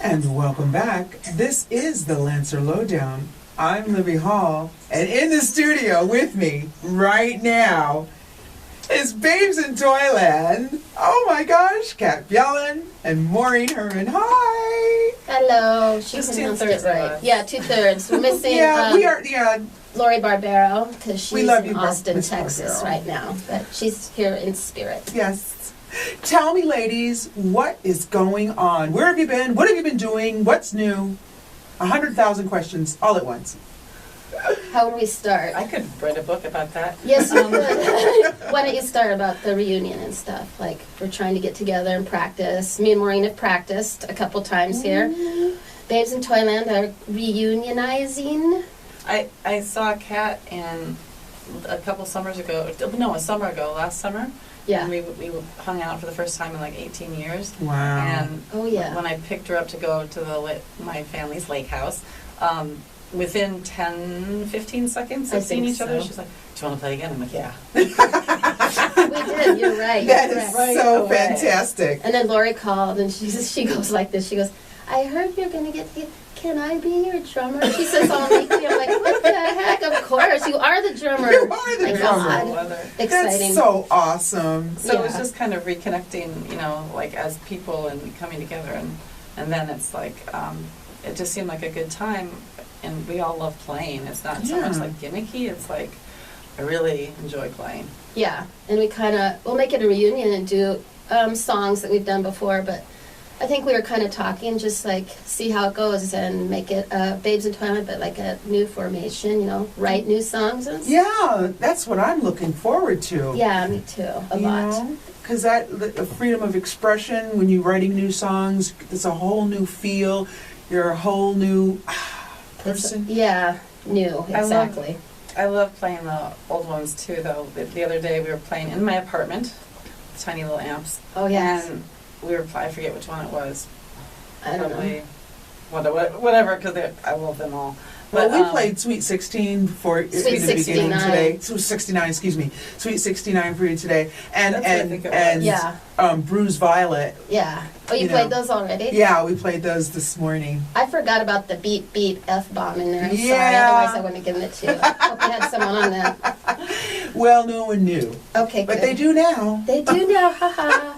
And welcome back. This is the Lancer Lowdown. I'm Libby Hall, and in the studio with me right now is Babes in Toyland. Oh my gosh, Kat Bjelland and Maureen Herman. Hi. Hello. She Just pronounced 2/3 it right. of us. Yeah, 2/3. We're missing We are. Yeah, Lori Barbero because she's love in you, Austin, Miss Texas Barbero. right now, but she's here in spirit. yes. Tell me, ladies, what is going on? Where have you been? What have you been doing? What's new? 100,000 questions all at once. How would we start? I could write a book about that. Yes, you could. Why don't you start about the reunion and stuff? Like, we're trying to get together and practice. Me and Maureen have practiced a couple times here. Babes in Toyland are reunionizing. I saw Kat in a couple summers ago. No, a summer ago, last summer. Yeah. And we hung out for the first time in like 18 years. Wow. And Oh, yeah. when I picked her up to go to my family's lake house, within 10, 15 seconds I of seeing think each other, so. she's like, "Do you want to play again?" I'm like, "Yeah." We did, you're right. That you're is correct. so away. fantastic. And then Lori called and she goes like this. She goes, "I heard you're going to get together. Can I be your drummer?" She says, "I'll make you." I'm like, "What the heck? Of course, you are the drummer." You are the My drummer. God. Weather. Exciting. That's so awesome. So it was Yeah. just kind of reconnecting, like as people and coming together, and then it's like it just seemed like a good time, and we all love playing. It's not so much Yeah. like gimmicky. It's like I really enjoy playing. Yeah, and we'll make it a reunion and do songs that we've done before, but I think we were kind of talking, just like see how it goes and make it Babes in Toyland, but like a new formation, write new songs and stuff. Yeah, that's what I'm looking forward to. Yeah, me too, a lot. Because the freedom of expression, when you're writing new songs, it's a whole new feel. You're a whole new person. Yeah, new, exactly. I love playing the old ones too, though. The other day we were playing in my apartment, tiny little amps. Oh, yes. And I forget which one it was. I don't know. Whatever, because I love them all. Well, But, we played Sweet 16 for Sweet the beginning 69. today. Sweet 69, excuse me. Sweet 69 for you today. And That's what I think it was. and Yeah. Bruised Violet. Yeah. Oh, you You played know. those already? Yeah, we played those this morning. I forgot about the beep beep F-bomb in there. I'm sorry, Yeah. otherwise I wouldn't have given it to you. I hope you had someone on that. Well, no one knew. Okay, But good. they do now. They do now, haha.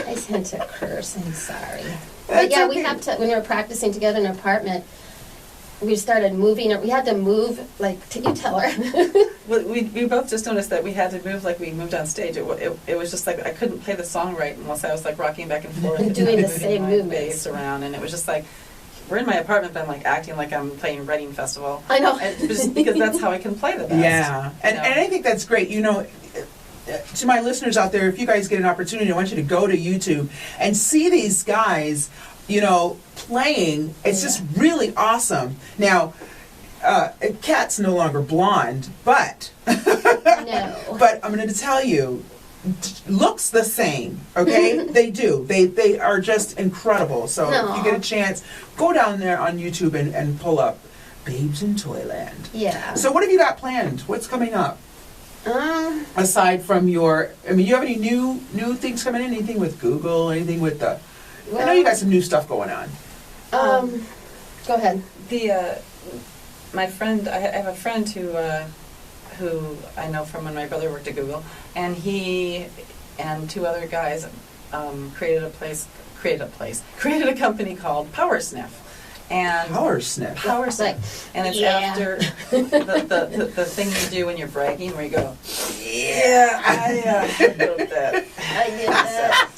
I tend to curse, I'm sorry. But That's yeah, okay. we have to, when we were practicing together in an apartment, we started moving, we had to move, like, you tell her. Well, we both just noticed that we had to move like we moved on stage. It was just like I couldn't play the song right unless I was like rocking back and forth and Doing the moving same my movements. bass around, and it was just like we're in my apartment, but I'm like acting like I'm playing Reading Festival. I know. And just because that's how I can play the best. Yeah, and I think that's great. To my listeners out there, if you guys get an opportunity, I want you to go to YouTube and see these guys, playing. It's just really awesome. Now, Kat's no longer blonde, but No. but I'm going to tell you, looks the same. Okay, they do. They are just incredible. So if you get a chance, go down there on YouTube and pull up Babes in Toyland. Yeah. So what have you got planned? What's coming up? Aside from you have any new things coming in? Anything with Google? Anything with I know you got some new stuff going on. Go ahead. My friend, I have a friend who I know from when my brother worked at Google, and he and two other guys created a company called Power Sniff. And Power Sniff. Power Sniff. And it's Yeah. after the thing you do when you're bragging, where you go, yeah, I wrote that. I did that.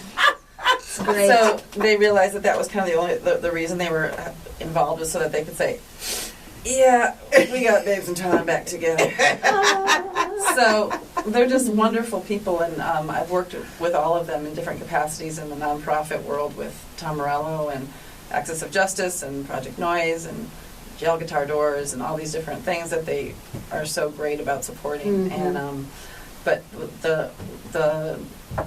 It's great. So they realized that was kind of the reason they were involved, was so that they could say, yeah, we got Babes in Toyland back together. So they're just wonderful people, and I've worked with all of them in different capacities in the nonprofit world with Tom Morello and Access of Justice and Project Noise and Jail Guitar Doors and all these different things that they are so great about supporting. Mm-hmm. And but the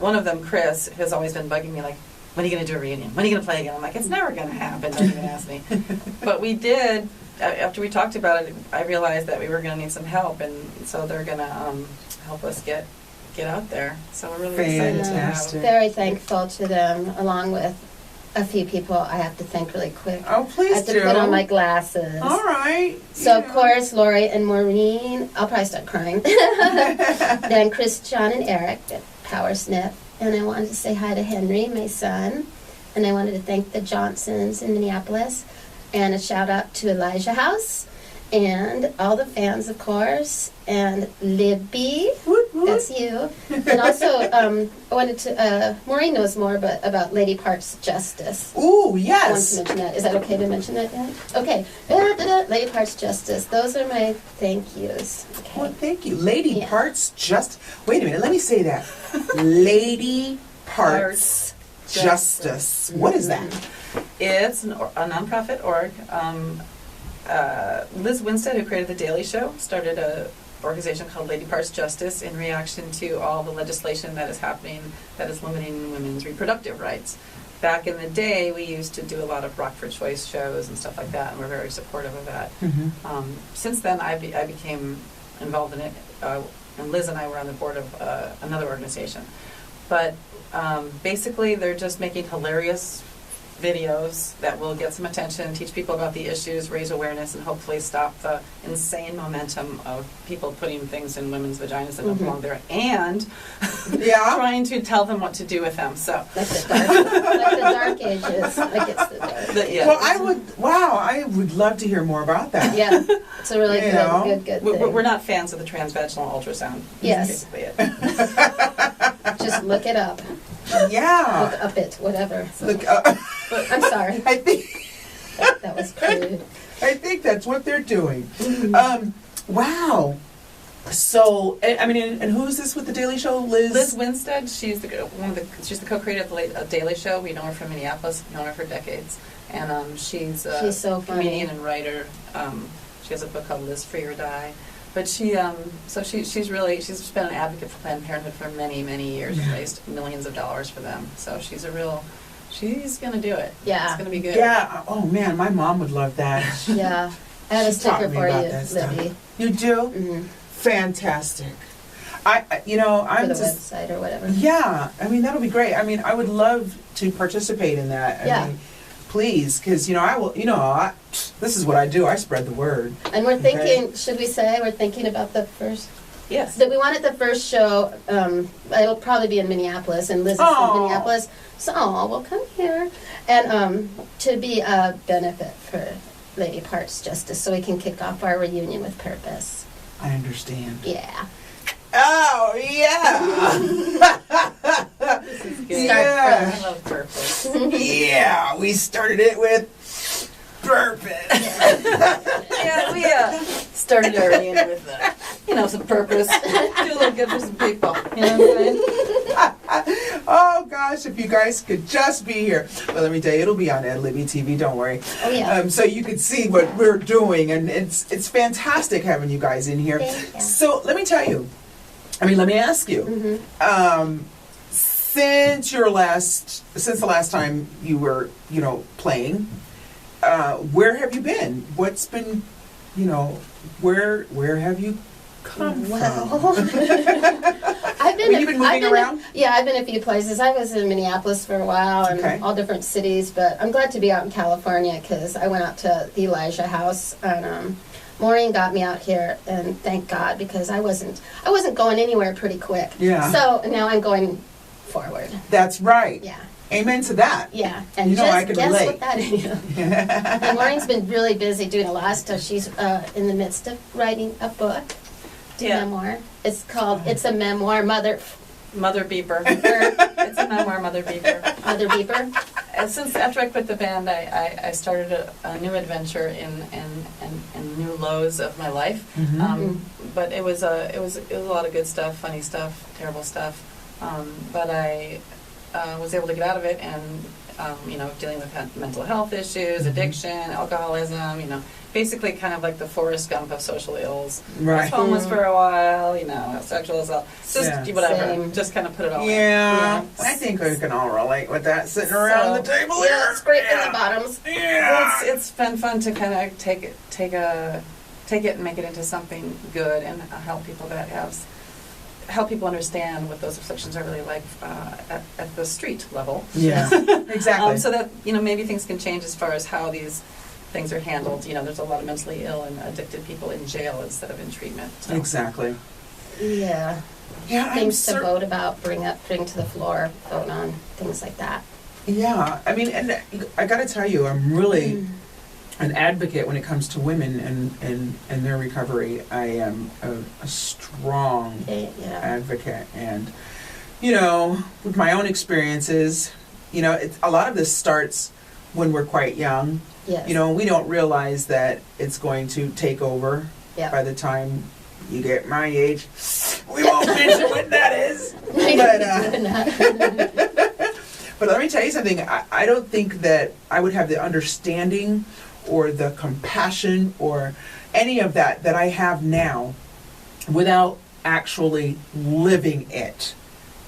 one of them, Chris, has always been bugging me like, when are you going to do a reunion? When are you going to play again? I'm like, it's never going to happen. Don't even ask me. But we did. After we talked about it, I realized that we were going to need some help, and so they're going to help us get out there. So we're really excited to have. Fantastic. Very thankful to them, along with a few people I have to thank really quick. Oh, I please have to do. put on my glasses. All right. So, of course, Lori and Maureen, I'll probably start crying. Then Chris, John, and Eric at Power Snip. And I wanted to say hi to Henry, my son. And I wanted to thank the Johnsons in Minneapolis. And a shout out to Elijah House. And all the fans, of course. And Libby. Woot, woot. That's you. And also, I wanted to, Maureen knows more about Lady Parks Justice. Ooh, I want yes. to mention that. Is that okay to mention that yet? Okay. Lady Parts Justice. Those are my thank yous. Well, Okay. thank you. Lady Yeah. Parts Just. Wait a minute, let me say that. Lady Parts Justice. What is that? It's a nonprofit org. Liz Winstead, who created The Daily Show, started a organization called Lady Parts Justice in reaction to all the legislation that is happening that is limiting women's reproductive rights. Back in the day, we used to do a lot of Rock for Choice shows and stuff like that, and we're very supportive of that. Mm-hmm. Since then, I became involved in it, and Liz and I were on the board of another organization. But basically, they're just making hilarious videos that will get some attention, teach people about the issues, raise awareness, and hopefully stop the insane momentum of people putting things in women's vaginas that don't belong there, and Yeah. trying to tell them what to do with them. So, Like the dark ages. Like it's the dark. yeah. Well, I would love to hear more about that. Yeah. It's a really You know, good thing. We're not fans of the transvaginal ultrasound. Yes. That's basically it. Just look it up. Yeah. Look up it, whatever. Look, I'm sorry. I think That was crude. I think that's what they're doing. Wow. So, I mean, and who's this with the Daily Show? Liz Winstead, she's the co-creator of the Daily Show. We know her from Minneapolis. We've known her for decades, and she's She's so a funny. comedian and writer. She has a book called Liz Free or Die. But she's been an advocate for Planned Parenthood for many years. Yeah. Raised millions of dollars for them. So she's gonna do it. Yeah. It's gonna be good. Yeah. Oh man, my mom would love that. Yeah. I have a She taught sticker me for about you, that stuff. Libby. You do? Mm-hmm. Fantastic. I'm For the just. website or whatever. Yeah. I mean, that'll be great. I mean, I would love to participate in that. Yeah. I mean, please, because I will. This is what I do. I spread the word. And we're Okay. thinking, should we say, we're thinking about the first, Yes. that we wanted the first show, it'll probably be in Minneapolis, and Liz is Aw. from Minneapolis, so, we'll come here. And to be a benefit for Lady Parts Justice, so we can kick off our reunion with purpose. I understand. Yeah. Oh yeah. This is good. Yeah. I love purpose. Yeah. We started it with purpose. Yeah, we started our reunion with some purpose. Do a little good for some people. You know what I'm saying? Oh gosh, if you guys could just be here. Well, let me tell you, it'll be on Ad-LibbyTV. Don't worry. Oh, yeah. So you can see what we're doing, and it's fantastic having you guys in here. Thank you. So let me tell you. Let me ask you. Mm-hmm. Since the last time you were, playing, where have you been? What's been, where have you come Well, from? I've been. Well, you've been moving around? I've been a few places. I was in Minneapolis for a while and Okay. all different cities, but I'm glad to be out in California because I went out to the Elijah House and Maureen got me out here, and thank God because I wasn't going anywhere pretty quick. Yeah. So now I'm going forward. That's right. Yeah. Amen to that. Yeah. And You know, just I can guess relate. what that is. And Maureen's been really busy doing a lot of stuff. She's in the midst of writing a book. Yeah. Memoir. It's a memoir, Mother Beeper. It's a memoir, Mother Beeper. Beeper. And since after I quit the band, I started a new adventure in new lows of my life. Mhm. But it was a lot of good stuff, funny stuff, terrible stuff. But I was able to get out of it, and dealing with mental health issues, addiction, alcoholism. Basically kind of like the Forrest Gump of social ills. I Right. was homeless for a while, sexual assault, just Yeah. whatever. Same. Just kind of put it all in. Yeah. Yeah. I think we can all relate with that sitting around the table Yeah, here. scraping the bottoms. Yeah. Well, it's been fun to kind of take it and make it into something good and help people that have help people understand what those afflictions are really like at the street level. Yeah, exactly. So that, maybe things can change as far as how these things are handled. There's a lot of mentally ill and addicted people in jail instead of in treatment. So. Exactly. Yeah. Yeah, Things to vote about, bring to the floor, vote on, things like that. Yeah, I mean, and I got to tell you, I'm really an advocate when it comes to women and their recovery. I am a strong advocate, and with my own experiences, a lot of this starts when we're quite young. Yes. We don't realize that it's going to take over by the time you get my age. We won't mention what that is. But let me tell you something. I don't think that I would have the understanding or the compassion or any of that I have now without actually living it.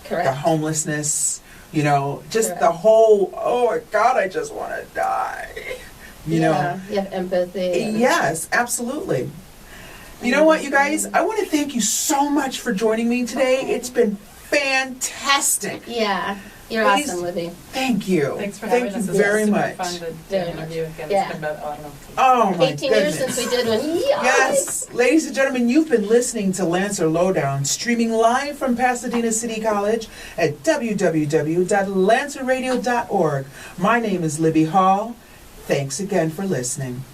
Correct. The homelessness, just the whole, oh my God, I just want to die. You know? You have empathy. Yes, absolutely. You know what, you guys? I want to thank you so much for joining me today. It's been fantastic. Yeah. You're Ladies, awesome, Libby. Thank you. Thanks for having us. Thank you very much. It's super fun to interview again. Yeah. It's been about, I don't know. Oh my 18 years goodness. since we did one. Yes. Ladies and gentlemen, you've been listening to Lancer Lowdown, streaming live from Pasadena City College at www.lancerradio.org. My name is Libby Hall. Thanks again for listening.